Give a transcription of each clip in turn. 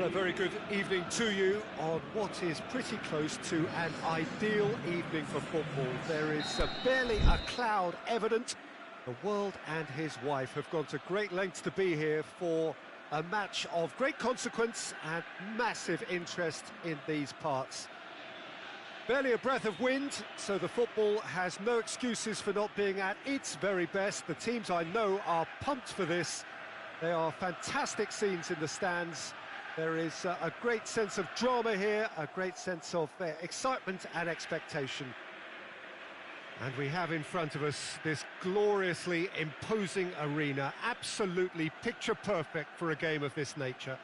Well, a very good evening to you on what is pretty close to an ideal evening for football. There is barely a cloud evident. The world and his wife have gone to great lengths to be here for a match of great consequence and massive interest in these parts. Barely a breath of wind, so the football has no excuses for not being at its very best. The teams I know are pumped for this. They are fantastic scenes in the stands. There is a great sense of drama here, a great sense of excitement and expectation. And we have in front of us this gloriously imposing arena, absolutely picture perfect for a game of this nature.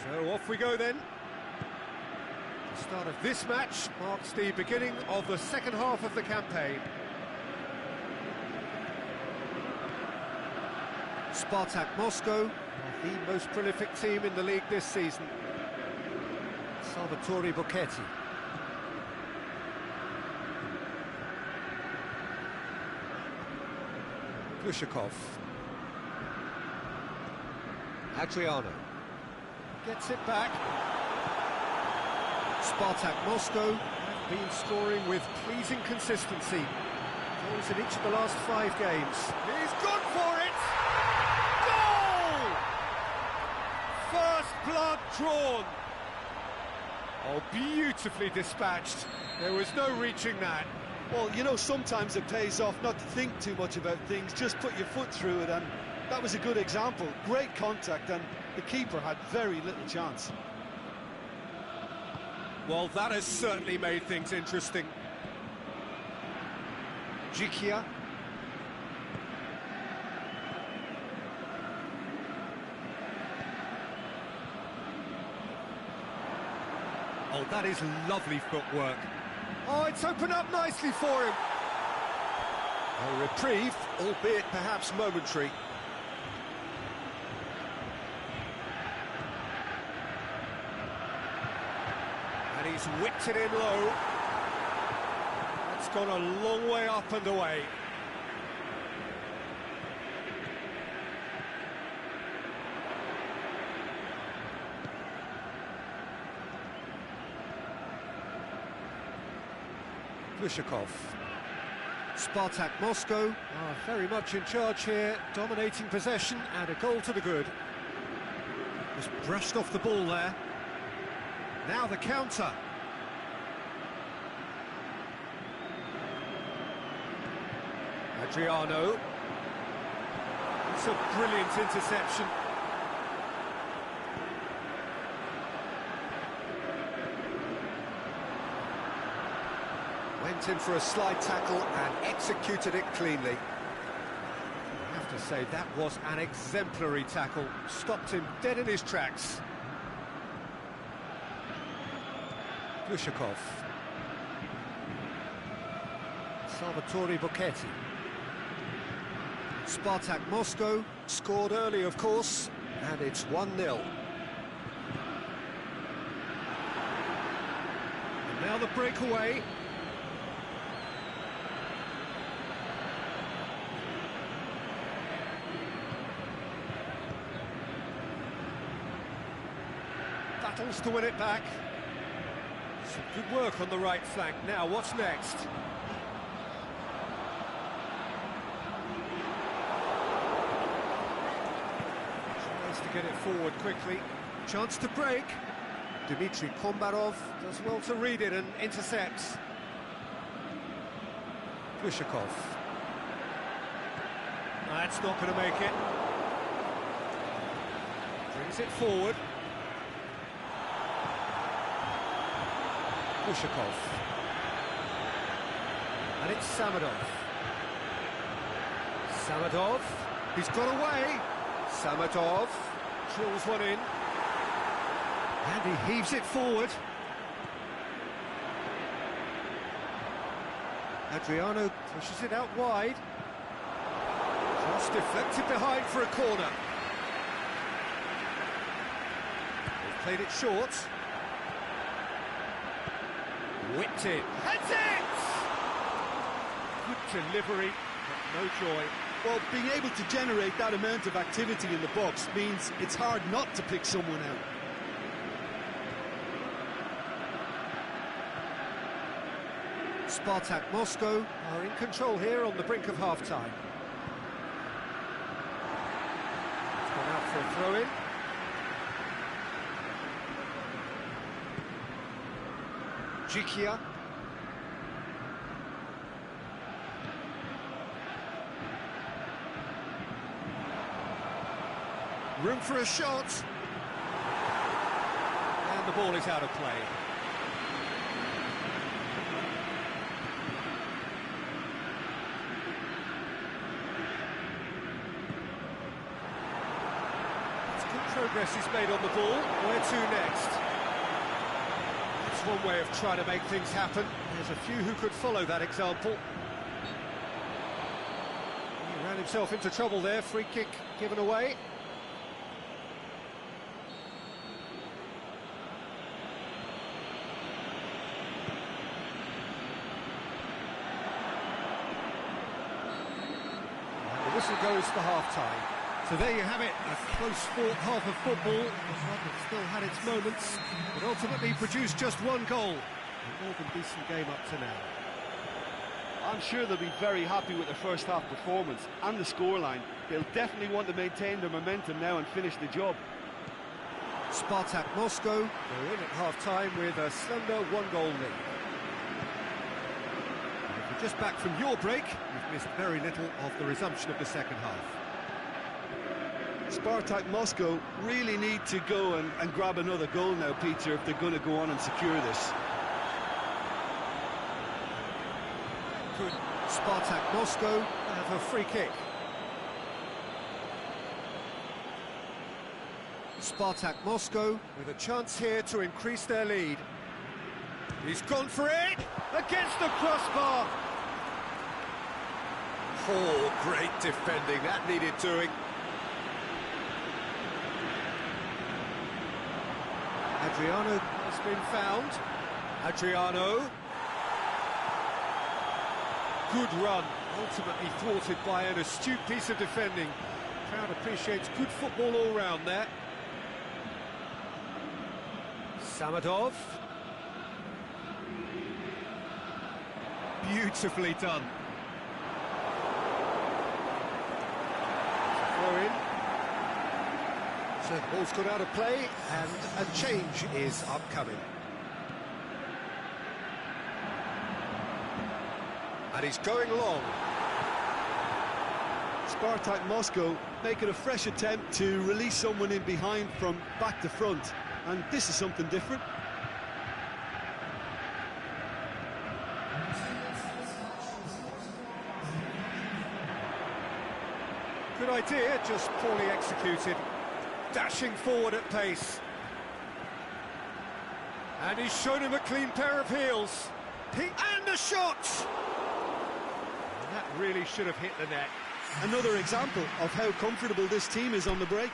So off we go then. The start of this match marks the beginning of the second half of the campaign. Spartak Moscow are the most prolific team in the league this season. Salvatore Bocchetti. Glushakov. Adriano. Gets it back. Spartak Moscow have been scoring with pleasing consistency. Goals in each of the last 5 games. He's gone for it! Goal! First blood drawn. Oh, beautifully dispatched. There was no reaching that. Well, you know, sometimes it pays off not to think too much about things, just put your foot through it, and that was a good example. Great contact, and the keeper had very little chance. Well, that has certainly made things interesting. Jikia. Oh, that is lovely footwork. Oh, it's opened up nicely for him. A reprieve, albeit perhaps momentary. And he's whipped it in low. That's gone a long way up and away. Glushakov. Spartak Moscow are very much in charge here, dominating possession and a goal to the good. Just brushed off the ball there. Now the counter. Adriano. It's a brilliant interception. Went in for a slide tackle and executed it cleanly. I have to say, that was an exemplary tackle. Stopped him dead in his tracks. Glushakov. Salvatore Bocchetti. Spartak Moscow scored early, of course, and it's 1-0. And now the breakaway. Battles to win it back. Some good work on the right flank. Now, what's next? Tries to get it forward quickly. Chance to break. Dmitry Kombarov does well to read it and intercepts. Glushakov. That's not going to make it. Brings it forward. Glushakov. And it's Samadov. Samadov. He's got away. Samadov drills one in. And he heaves it forward. Adriano pushes it out wide. Cross deflected behind for a corner. They've played it short. Whipped in. Heads it! Good delivery, but no joy. Well, being able to generate that amount of activity in the box means it's hard not to pick someone out. Spartak Moscow are in control here on the brink of half-time. It's gone out for a throw-in. Jikia. Room for a shot. And the ball is out of play. It's good progress he's made on the ball. Where to next? That's one way of trying to make things happen. There's a few who could follow that example. He ran himself into trouble there. Free kick given away. The whistle goes for half-time. So there you have it, a close-fought half of football. The one still had its moments, but ultimately produced just one goal. A more than decent game up to now. I'm sure they'll be very happy with their first half performance and the scoreline. They'll definitely want to maintain their momentum now and finish the job. Spartak Moscow, they're in at half-time with a slender one-goal lead. If you're just back from your break, you've missed very little of the resumption of the second half. Spartak Moscow really need to go and grab another goal now, Peter, if they're going to go on and secure this. Could Spartak Moscow have a free kick? Spartak Moscow with a chance here to increase their lead. He's gone for it! Against the crossbar! Oh, great defending, that needed doing. Adriano has been found. Adriano. Good run, ultimately thwarted by an astute piece of defending. The crowd appreciates good football all round there. Samadov. Beautifully done. Throw in. So the ball's got out of play and a change is upcoming. And he's going long. Spartak Moscow making a fresh attempt to release someone in behind from back to front. And this is something different. Good idea, just poorly executed. Dashing forward at pace. And he's shown him a clean pair of heels. And a shot! And that really should have hit the net. Another example of how comfortable this team is on the break.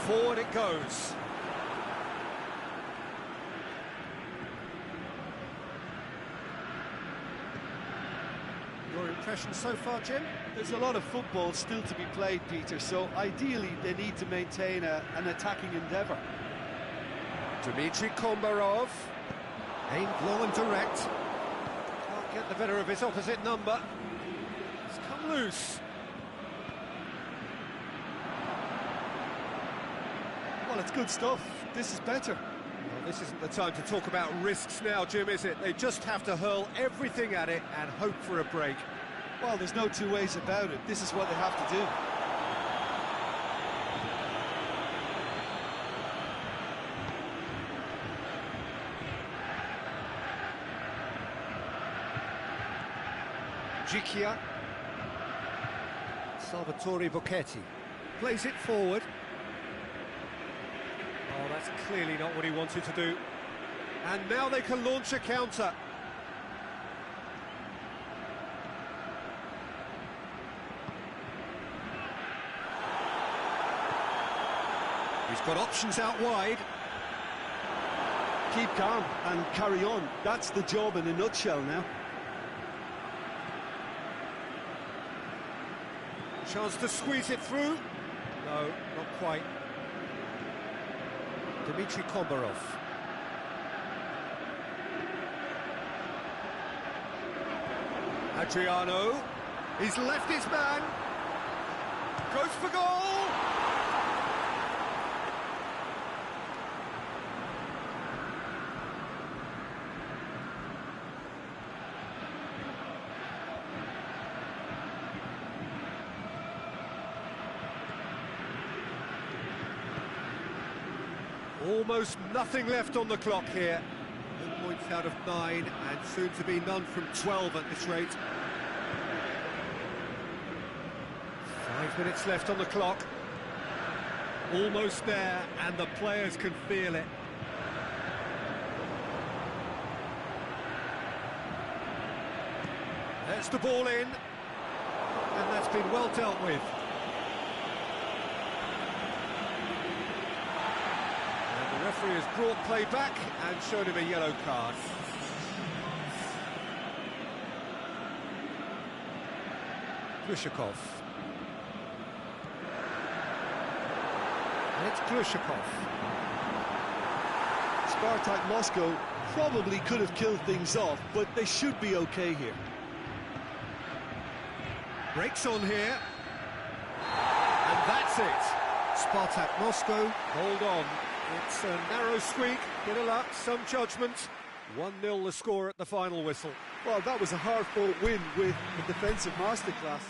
Forward it goes. Your impression so far, Jim? There's a lot of football still to be played, Peter, so ideally they need to maintain an attacking endeavour. Dmitry Kombarov, aimed low and direct. Can't get the better of his opposite number. It's come loose. Well, it's good stuff. This is better. Well, this isn't the time to talk about risks now, Jim, is it? They just have to hurl everything at it and hope for a break. Well, there's no two ways about it. This is what they have to do. Gichia. Salvatore Bocchetti plays it forward. Oh, that's clearly not what he wanted to do. And now they can launch a counter. He's got options out wide. Keep calm and carry on. That's the job in a nutshell now. Chance to squeeze it through. No, not quite. Dmitry Kombarov. Adriano. He's left his man. Goes for goal. Almost nothing left on the clock here. 1 points out of 9, and soon to be none from 12 at this rate. 5 minutes left on the clock. Almost there, and the players can feel it. There's the ball in, and that's been well dealt with. The referee has brought play back and showed him a yellow card. Glushakov. And it's Glushakov. Spartak Moscow probably could have killed things off, but they should be okay here. Breaks on here. And that's it. Spartak Moscow, hold on. It's a narrow squeak, bit of luck, some judgment. 1-0 the score at the final whistle. Well, that was a hard-fought win with a defensive masterclass.